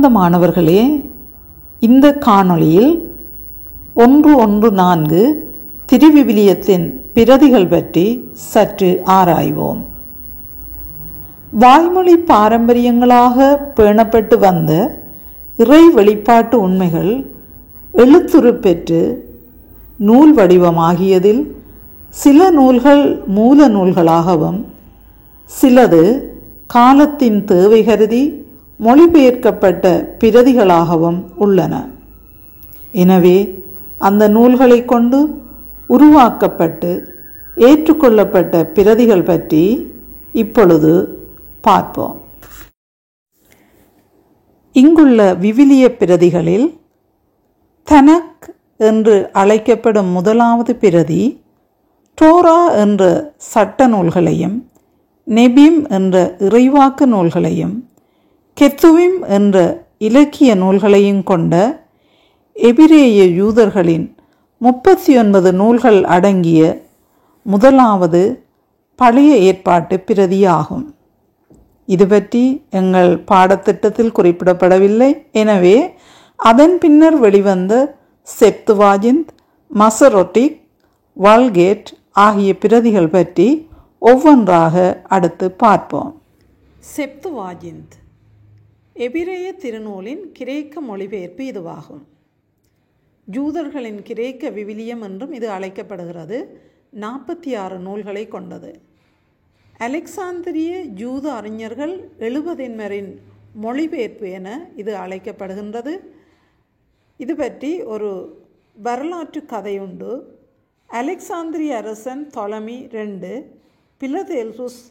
அன்பார்ந்த மாணவர்களே, இந்த காணொளியில் 114 திருவிவிலியத்தின் பிரதிகள் பற்றி சற்று ஆராய்வோம். வாய்மொழி பாரம்பரியங்களாக பேணப்பட்டு வந்த இறை வெளிப்பாட்டு உண்மைகள் எழுத்துரு பெற்று நூல் வடிவமாகியதில் சில நூல்கள் மூல நூல்களாகவும் சிலது காலத்தின் தேவை கருதி மொழிபெயர்க்கப்பட்ட பிரதிகளாகவும் உள்ளன. எனவே அந்த நூல்களை கொண்டு உருவாக்கப்பட்டு ஏற்றுக்கொள்ளப்பட்ட பிரதிகள் பற்றி இப்பொழுது பார்ப்போம். இங்குள்ள விவிலிய பிரதிகளில் தனக் என்று அழைக்கப்படும் முதலாவது பிரதி டோரா என்ற சட்ட நூல்களையும், நெபிம் என்ற இறைவாக்கு நூல்களையும், கெத்துவிம் என்ற இலக்கிய நூல்களையும் கொண்ட எபிரேய யூதர்களின் 39 நூல்கள் அடங்கிய முதலாவது பழைய ஏற்பாட்டு பிரதியாகும். இது பற்றி எங்கள் பாடத்திட்டத்தில் குறிப்பிடப்படவில்லை. எனவே அதன் பின்னர் வெளிவந்த செப்துவாஜிந்த், மசரோட்டிக், வல்கேட் ஆகிய பிரதிகள் பற்றி ஒவ்வொன்றாக அடுத்து பார்ப்போம். செப்துவாஜிந்த் எபிரேய திருநூலின் கிரேக்க மொழிபெயர்ப்பு இதுவாகும். யூதர்களின் கிரேக்க விவிலியம் என்றும் இது அழைக்கப்படுகிறது. 46 நூல்களை கொண்டது. அலெக்சாந்திரிய யூத அறிஞர்கள் 70 மொழிபெயர்ப்பு என இது அழைக்கப்படுகின்றது. இது பற்றி ஒரு வரலாற்று கதை உண்டு. அலெக்சாந்திரிய அரசன் தொலமி II பிலதெல்சுஸ்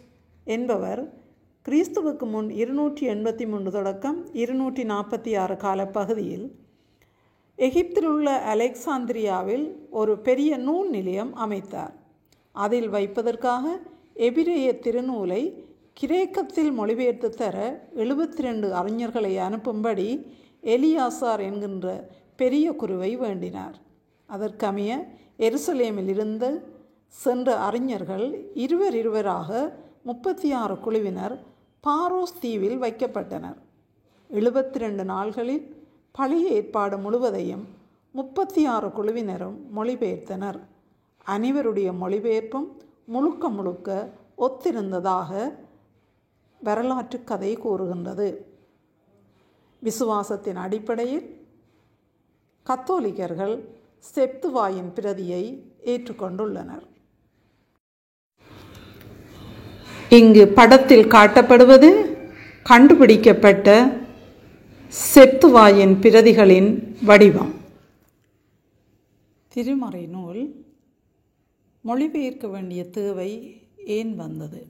என்பவர் கிறிஸ்துவுக்கு முன் 283 தொடக்கம் 246 காலப்பகுதியில் எகிப்தில் உள்ள அலெக்சாந்திரியாவில் ஒரு பெரிய நூல் நிலையம் அமைத்தார். அதில் வைப்பதற்காக எபிரேய திருநூலை கிரேக்கத்தில் மொழிபெயர்த்து தர 72 அறிஞர்களை அனுப்பும்படி எலியாசார் என்கின்ற பெரிய குருவை வேண்டினார். அதற்கமைய எருசலேமில் இருந்து சென்ற அறிஞர்கள் இருவராக 36 குழுவினர் பாரோஸ் தீவில் வைக்கப்பட்டனர். 72 நாள்களில் பழைய ஏற்பாடு முழுவதையும் 36 குழுவினரும் மொழிபெயர்த்தனர். அனைவருடைய மொழிபெயர்ப்பும் முழுக்க ஒத்திருந்ததாக வரலாற்று கதை கூறுகின்றது. விசுவாசத்தின் அடிப்படையில் கத்தோலிக்கர்கள் செப்துவாயின் பிரதியை ஏற்றுக்கொண்டுள்ளனர். இங்கு படத்தில் காட்டப்படுவது கண்டுபிடிக்கப்பட்ட செப்துவாயின் பிரதிகளின் வடிவம். திருமறை நூல் மொழிபெயர்க்க வேண்டிய தேவை ஏன் வந்தது?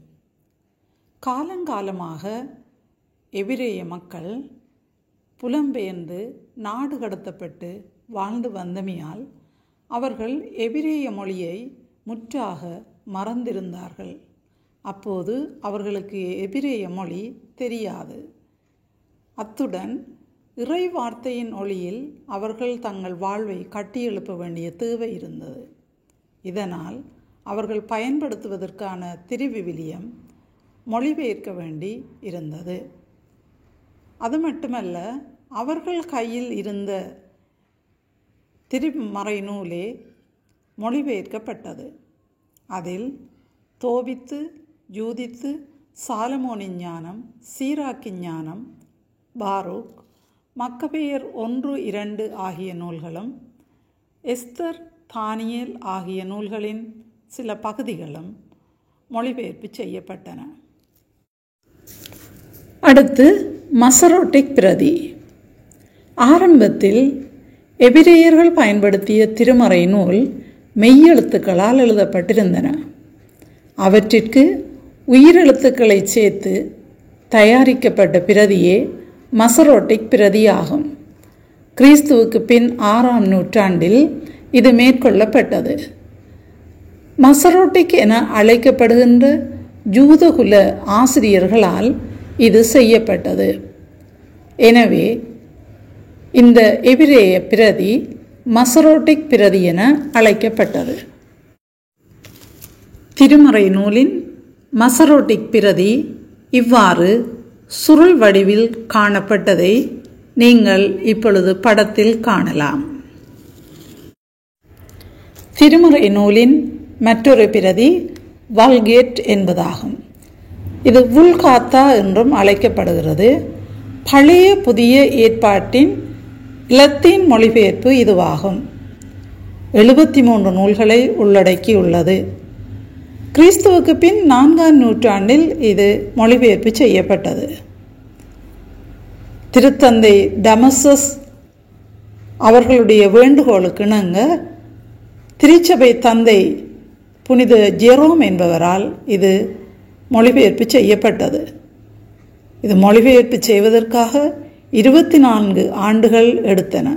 காலங்காலமாக எபிரேய மக்கள் புலம்பெயர்ந்து நாடு கடத்தப்பட்டு வாழ்ந்து வந்தமையால் அவர்கள் எபிரேய மொழியை முற்றாக மறந்திருந்தார்கள். அப்போது அவர்களுக்கு எபிரேய மொழி தெரியாது. அத்துடன் இறை வார்த்தையின் ஒளியில் அவர்கள் தங்கள் வாழ்வை கட்டியெழுப்ப வேண்டிய தேவை இருந்தது. இதனால் அவர்கள் பயன்படுத்துவதற்கான திருவிவிலியம் மொழிபெயர்க்க வேண்டி இருந்தது. அது மட்டுமல்ல, அவர்கள் கையில் இருந்த திருமறை நூலே மொழிபெயர்க்கப்பட்டது. அதில் தோபித்து, யூதித்து, சாலமோனின் ஞானம், சீராக்கின் ஞானம், பாரூக், மக்கபேயர் 1, 2 ஆகிய நூல்களும், எஸ்தர், தானியேல் ஆகிய நூல்களின் சில பகுதிகளும் மொழிபெயர்ப்பு செய்யப்பட்டன. அடுத்து மசரோட்டிக் பிரதி. ஆரம்பத்தில் எபிரேயர்கள் பயன்படுத்திய திருமறை நூல் மெய்யெழுத்துக்களால் எழுதப்பட்டிருந்தன. அவற்றிற்கு உயிரெழுத்துக்களை சேர்த்து தயாரிக்கப்பட்ட பிரதியே மசரோட்டிக் பிரதியாகும். கிறிஸ்துவுக்கு பின் 6ஆம் நூற்றாண்டில் இது மேற்கொள்ளப்பட்டது. மசரோட்டிக் என அழைக்கப்படுகின்ற யூதகுல ஆசிரியர்களால் இது செய்யப்பட்டது. எனவே இந்த எபிரேய பிரதி மசரோட்டிக் பிரதி என அழைக்கப்பட்டது. திருமறை நூலின் மசரோட்டிக் பிரதி இவ்வாறு சுருள் வடிவில் காணப்பட்டதை நீங்கள் இப்பொழுது படத்தில் காணலாம். திருமுறை நூலின் மற்றொரு பிரதி வல்கேட் என்பதாகும். இது வுல்காத்தா என்றும் அழைக்கப்படுகிறது. பழைய புதிய ஏற்பாட்டின் லத்தீன் மொழிபெயர்ப்பு இதுவாகும். 73 நூல்களை உள்ளடக்கியுள்ளது. கிறிஸ்துவுக்கு பின் 4ஆம் நூற்றாண்டில் இது மொழிபெயர்ப்பு செய்யப்பட்டது. திருத்தந்தை டமசஸ் அவர்களுடைய வேண்டுகோளுக்கு இணங்க திருச்சபை தந்தை புனித ஜெரோம் என்பவரால் இது மொழிபெயர்ப்பு செய்யப்பட்டது. இது மொழிபெயர்ப்பு செய்வதற்காக 24 ஆண்டுகள் எடுத்தன.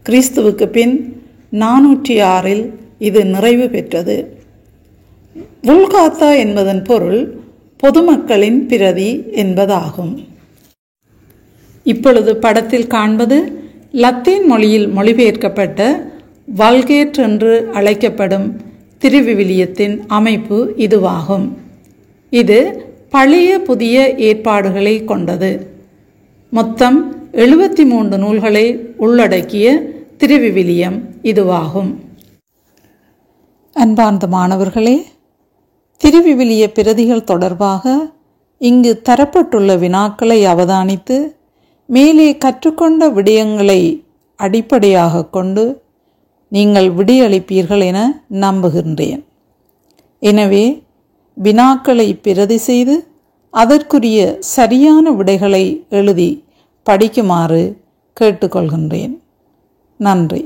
கிறிஸ்துவுக்கு பின் 406 இது நிறைவு பெற்றது. வுல்காத்தா என்பதன் பொருள் பொதுமக்களின் பிரதி என்பதாகும். இப்பொழுது படத்தில் காண்பது லத்தீன் மொழியில் மொழிபெயர்க்கப்பட்ட வல்கேட் என்று அழைக்கப்படும் திருவிவிலியத்தின் அமைப்பு இதுவாகும். இது பழைய புதிய ஏற்பாடுகளை கொண்டது. மொத்தம் 73 நூல்களை உள்ளடக்கிய திருவிவிலியம் இதுவாகும். அன்பார்ந்த மாணவர்களே, திருவிவிலிய பிரதிகள் தொடர்பாக இங்கு தரப்பட்டுள்ள வினாக்களை அவதானித்து மேலே கற்றுக்கொண்ட விடயங்களை அடிப்படையாக கொண்டு நீங்கள் விடையளிப்பீர்கள் என நம்புகின்றேன். எனவே வினாக்களை பிரதி செய்து அதற்குரிய சரியான விடைகளை எழுதி படிக்குமாறு கேட்டுக்கொள்கின்றேன். நன்றி.